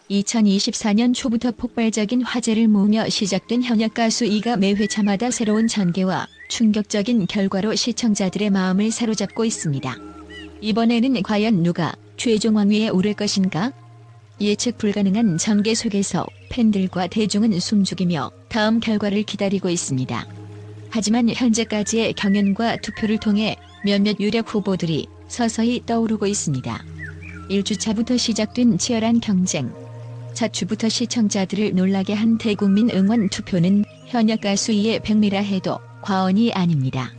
2024년 초부터 폭발적인 화제를 모으며 시작된 현역 가수 이가 매 회차마다 새로운 전개와 충격적인 결과로 시청자들의 마음을 사로잡고 있습니다. 이번에는 과연 누가 최종 왕위에 오를 것인가? 예측 불가능한 전개 속에서 팬들과 대중은 숨죽이며 다음 결과를 기다리고 있습니다. 하지만 현재까지의 경연과 투표를 통해 몇몇 유력 후보들이 서서히 떠오르고 있습니다. 1주차부터 시작된 치열한 경쟁. 첫 주부터 시청자들을 놀라게 한 대국민 응원 투표는 현역 가수 이의 백미라 해도 과언이 아닙니다.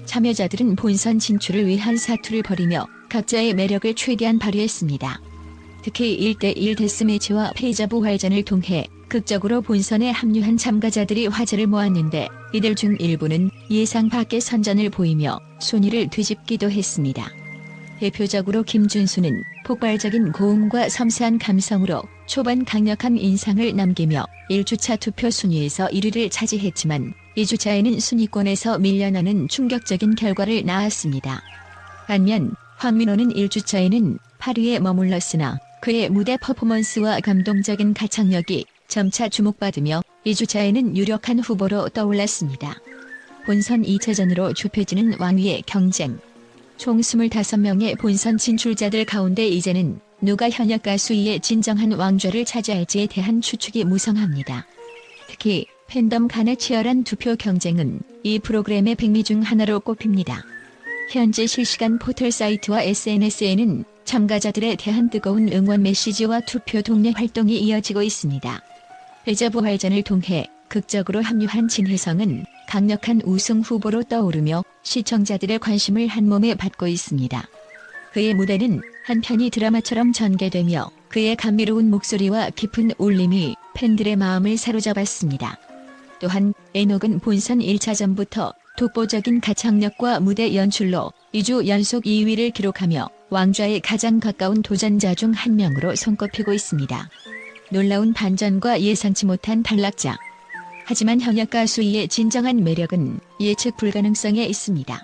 참여자들은 본선 진출을 위한 사투를 벌이며 각자의 매력을 최대한 발휘했습니다. 특히 1대1 데스매치와 패자 부활전을 통해 극적으로 본선에 합류한 참가자들이 화제를 모았는데 이들 중 일부는 예상 밖의 선전을 보이며 순위를 뒤집기도 했습니다. 대표적으로 김준수는 폭발적인 고음과 섬세한 감성으로 초반 강력한 인상을 남기며 1주차 투표 순위에서 1위를 차지했지만 2주차에는 순위권에서 밀려나는 충격적인 결과를 낳았습니다. 반면 황민호는 1주차에는 8위에 머물렀으나 그의 무대 퍼포먼스와 감동적인 가창력이 점차 주목받으며 2주차에는 유력한 후보로 떠올랐습니다. 본선 2차전으로 좁혀지는 왕위의 경쟁. 총 25명의 본선 진출자들 가운데 이제는 누가 현역 가수 이의 진정한 왕좌를 차지할지에 대한 추측이 무성합니다. 특히 팬덤 간의 치열한 투표 경쟁은 이 프로그램의 백미 중 하나로 꼽힙니다. 현재 실시간 포털 사이트와 SNS에는 참가자들에 대한 뜨거운 응원 메시지와 투표 동네 활동이 이어지고 있습니다. 패자 부활전을 통해 극적으로 합류한 진혜성은 강력한 우승 후보로 떠오르며 시청자들의 관심을 한몸에 받고 있습니다. 그의 무대는 한편이 드라마처럼 전개되며 그의 감미로운 목소리와 깊은 울림이 팬들의 마음을 사로잡았습니다. 또한 에녹은 본선 1차전부터 독보적인 가창력과 무대 연출로 2주 연속 2위를 기록하며 왕좌에 가장 가까운 도전자 중 한 명으로 손꼽히고 있습니다. 놀라운 반전과 예상치 못한 탈락자. 하지만 현역 가수 이의 진정한 매력은 예측 불가능성에 있습니다.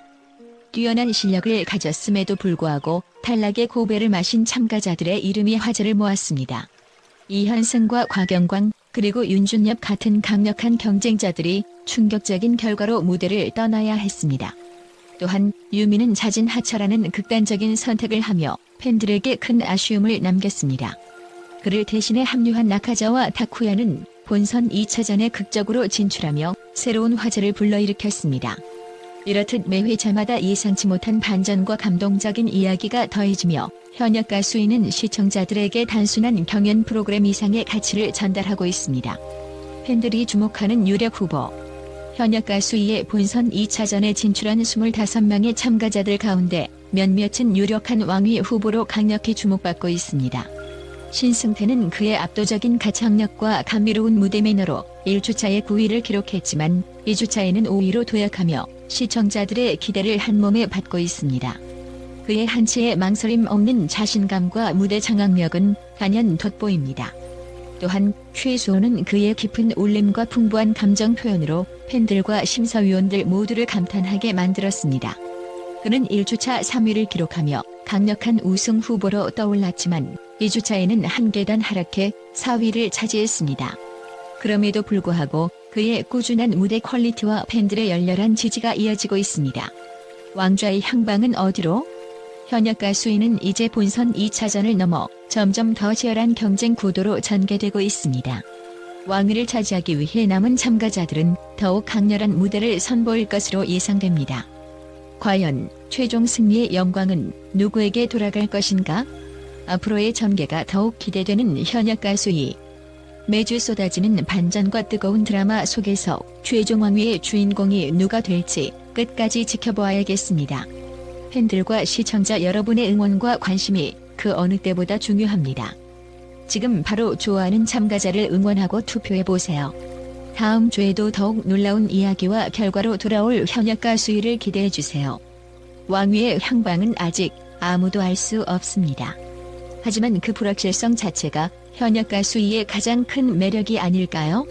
뛰어난 실력을 가졌음에도 불구하고 탈락의 고배를 마신 참가자들의 이름이 화제를 모았습니다. 이현승과 곽영광 그리고 윤준엽 같은 강력한 경쟁자들이 충격적인 결과로 무대를 떠나야 했습니다. 또한 유미는 자진 하차라는 극단적인 선택을 하며 팬들에게 큰 아쉬움을 남겼습니다. 그를 대신해 합류한 나카자와 타쿠야는 본선 2차전에 극적으로 진출하며 새로운 화제를 불러일으켰습니다. 이렇듯 매 회차마다 예상치 못한 반전과 감동적인 이야기가 더해지며 현역 가수이는 시청자들에게 단순한 경연 프로그램 이상의 가치를 전달하고 있습니다. 팬들이 주목하는 유력 후보. 현역 가수 이의 본선 2차전에 진출한 25명의 참가자들 가운데 몇몇은 유력한 왕위 후보로 강력히 주목받고 있습니다. 신승태는 그의 압도적인 가창력과 감미로운 무대 매너로 1주차에 9위를 기록했지만 2주차에는 5위로 도약하며 시청자들의 기대를 한몸에 받고 있습니다. 그의 한치의 망설임 없는 자신감과 무대 장악력은 단연 돋보입니다. 또한 최수호는 그의 깊은 울림과 풍부한 감정 표현으로 팬들과 심사위원들 모두를 감탄하게 만들었습니다. 그는 1주차 3위를 기록하며 강력한 우승 후보로 떠올랐지만 2주차에는 한 계단 하락해 4위를 차지했습니다. 그럼에도 불구하고 그의 꾸준한 무대 퀄리티와 팬들의 열렬한 지지가 이어지고 있습니다. 왕좌의 향방은 어디로? 현역 가수이는 이제 본선 2차전을 넘어 점점 더 치열한 경쟁 구도로 전개되고 있습니다. 왕위를 차지하기 위해 남은 참가자들은 더욱 강렬한 무대를 선보일 것으로 예상됩니다. 과연 최종 승리의 영광은 누구에게 돌아갈 것인가? 앞으로의 전개가 더욱 기대되는 현역 가수이. 매주 쏟아지는 반전과 뜨거운 드라마 속에서 최종 왕위의 주인공이 누가 될지 끝까지 지켜보아야겠습니다. 팬들과 시청자 여러분의 응원과 관심이 그 어느 때보다 중요합니다. 지금 바로 좋아하는 참가자를 응원하고 투표해보세요. 다음 주에도 더욱 놀라운 이야기와 결과로 돌아올 현역 가수이를 기대해주세요. 왕위의 향방은 아직 아무도 알 수 없습니다. 하지만 그 불확실성 자체가 현역 가수이의 가장 큰 매력이 아닐까요?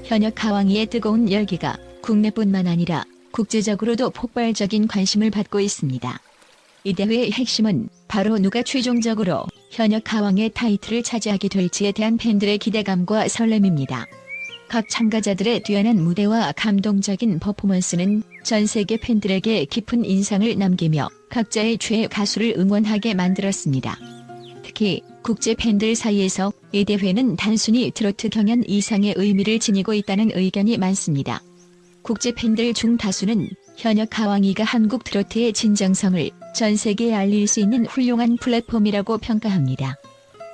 현역 가왕위의 뜨거운 열기가 국내뿐만 아니라 국제적으로도 폭발적인 관심을 받고 있습니다. 이 대회의 핵심은 바로 누가 최종적으로 현역 가왕의 타이틀을 차지하게 될지에 대한 팬들의 기대감과 설렘입니다. 각 참가자들의 뛰어난 무대와 감동적인 퍼포먼스는 전 세계 팬들에게 깊은 인상을 남기며 각자의 최애 가수를 응원하게 만들었습니다. 특히 국제 팬들 사이에서 이 대회는 단순히 트로트 경연 이상의 의미를 지니고 있다는 의견이 많습니다. 국제 팬들 중 다수는 현역 가왕이가 한국 트로트의 진정성을 전 세계에 알릴 수 있는 훌륭한 플랫폼이라고 평가합니다.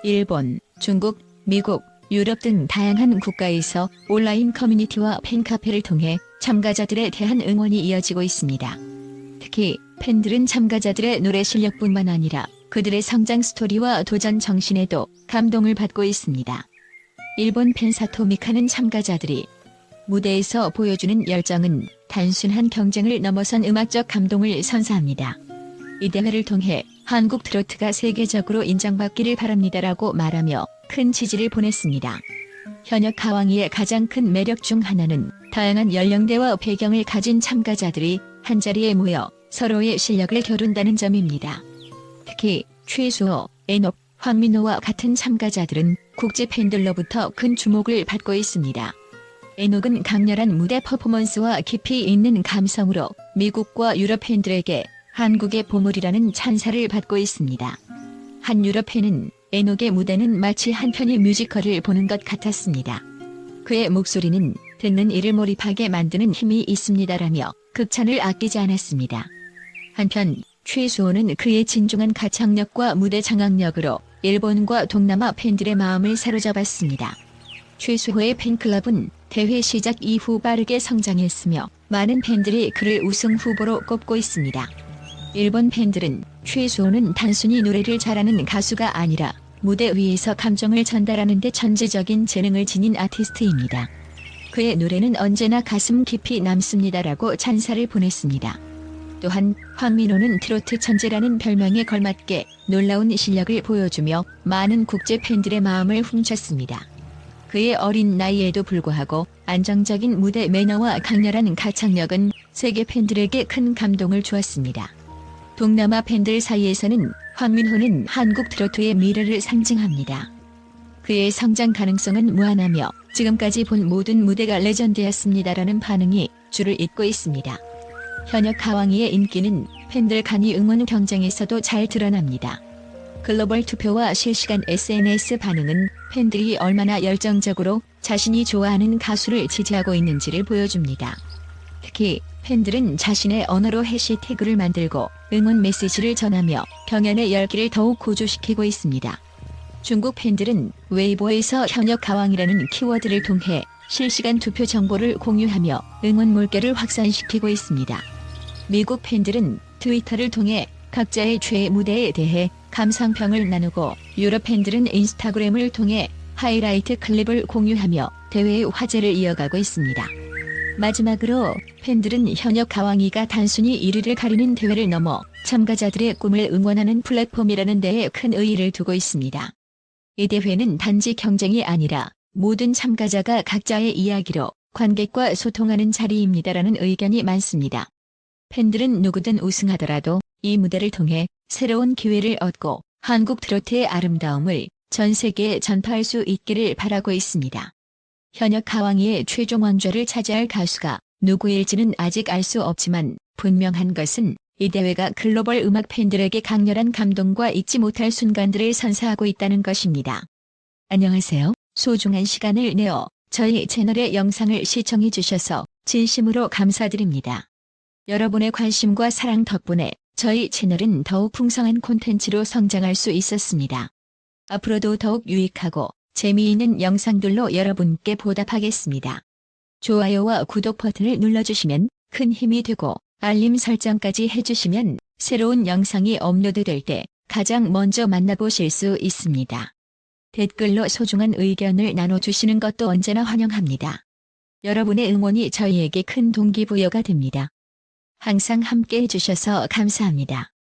일본, 중국, 미국, 유럽 등 다양한 국가에서 온라인 커뮤니티와 팬카페를 통해 참가자들에 대한 응원이 이어지고 있습니다. 특히 팬들은 참가자들의 노래 실력뿐만 아니라 그들의 성장 스토리와 도전 정신에도 감동을 받고 있습니다. 일본 팬사토 미카는 참가자들이 무대에서 보여주는 열정은 단순한 경쟁을 넘어선 음악적 감동을 선사합니다. 이 대회를 통해 한국 트로트가 세계적으로 인정받기를 바랍니다라고 말하며 큰 지지를 보냈습니다. 현역 가왕이의 가장 큰 매력 중 하나는 다양한 연령대와 배경을 가진 참가자들이 한자리에 모여 서로의 실력을 겨룬다는 점입니다. 특히 최수호, 에녹, 황민호와 같은 참가자들은 국제 팬들로부터 큰 주목을 받고 있습니다. 에녹은 강렬한 무대 퍼포먼스와 깊이 있는 감성으로 미국과 유럽 팬들에게 한국의 보물이라는 찬사를 받고 있습니다. 한 유럽 팬은 에녹의 무대는 마치 한 편의 뮤지컬을 보는 것 같았습니다. 그의 목소리는 듣는 이를 몰입하게 만드는 힘이 있습니다라며 극찬을 아끼지 않았습니다. 한편 최수호는 그의 진중한 가창력과 무대 장악력으로 일본과 동남아 팬들의 마음을 사로잡았습니다. 최수호의 팬클럽은 대회 시작 이후 빠르게 성장했으며 많은 팬들이 그를 우승 후보로 꼽고 있습니다. 일본 팬들은 최수호는 단순히 노래를 잘하는 가수가 아니라 무대 위에서 감정을 전달하는 데 천재적인 재능을 지닌 아티스트입니다. 그의 노래는 언제나 가슴 깊이 남습니다라고 찬사를 보냈습니다. 또한 황민호는 트로트 천재라는 별명에 걸맞게 놀라운 실력을 보여주며 많은 국제 팬들의 마음을 훔쳤습니다. 그의 어린 나이에도 불구하고 안정적인 무대 매너와 강렬한 가창력은 세계 팬들에게 큰 감동을 주었습니다. 동남아 팬들 사이에서는 황민호는 한국 트로트의 미래를 상징합니다. 그의 성장 가능성은 무한하며 지금까지 본 모든 무대가 레전드였습니다라는 반응이 줄을 잇고 있습니다. 현역 가왕이의 인기는 팬들 간의 응원 경쟁에서도 잘 드러납니다. 글로벌 투표와 실시간 SNS 반응은 팬들이 얼마나 열정적으로 자신이 좋아하는 가수를 지지하고 있는지를 보여줍니다. 특히 팬들은 자신의 언어로 해시태그를 만들고 응원 메시지를 전하며 경연의 열기를 더욱 고조시키고 있습니다. 중국 팬들은 웨이보에서 현역 가왕이라는 키워드를 통해 실시간 투표 정보를 공유하며 응원 물결을 확산시키고 있습니다. 미국 팬들은 트위터를 통해 각자의 최애 무대에 대해 감상평을 나누고 유럽 팬들은 인스타그램을 통해 하이라이트 클립을 공유하며 대회의 화제를 이어가고 있습니다. 마지막으로 팬들은 현역 가왕이가 단순히 1위를 가리는 대회를 넘어 참가자들의 꿈을 응원하는 플랫폼이라는 데에 큰 의의를 두고 있습니다. 이 대회는 단지 경쟁이 아니라 모든 참가자가 각자의 이야기로 관객과 소통하는 자리입니다라는 의견이 많습니다. 팬들은 누구든 우승하더라도 이 무대를 통해 새로운 기회를 얻고 한국 트로트의 아름다움을 전 세계에 전파할 수 있기를 바라고 있습니다. 현역 가왕이의 최종 왕좌를 차지할 가수가 누구일지는 아직 알 수 없지만 분명한 것은 이 대회가 글로벌 음악 팬들에게 강렬한 감동과 잊지 못할 순간들을 선사하고 있다는 것입니다. 안녕하세요. 소중한 시간을 내어 저희 채널의 영상을 시청해 주셔서 진심으로 감사드립니다. 여러분의 관심과 사랑 덕분에 저희 채널은 더욱 풍성한 콘텐츠로 성장할 수 있었습니다. 앞으로도 더욱 유익하고 재미있는 영상들로 여러분께 보답하겠습니다. 좋아요와 구독 버튼을 눌러주시면 큰 힘이 되고 알림 설정까지 해주시면 새로운 영상이 업로드될 때 가장 먼저 만나보실 수 있습니다. 댓글로 소중한 의견을 나눠주시는 것도 언제나 환영합니다. 여러분의 응원이 저희에게 큰 동기부여가 됩니다. 항상 함께 해주셔서 감사합니다.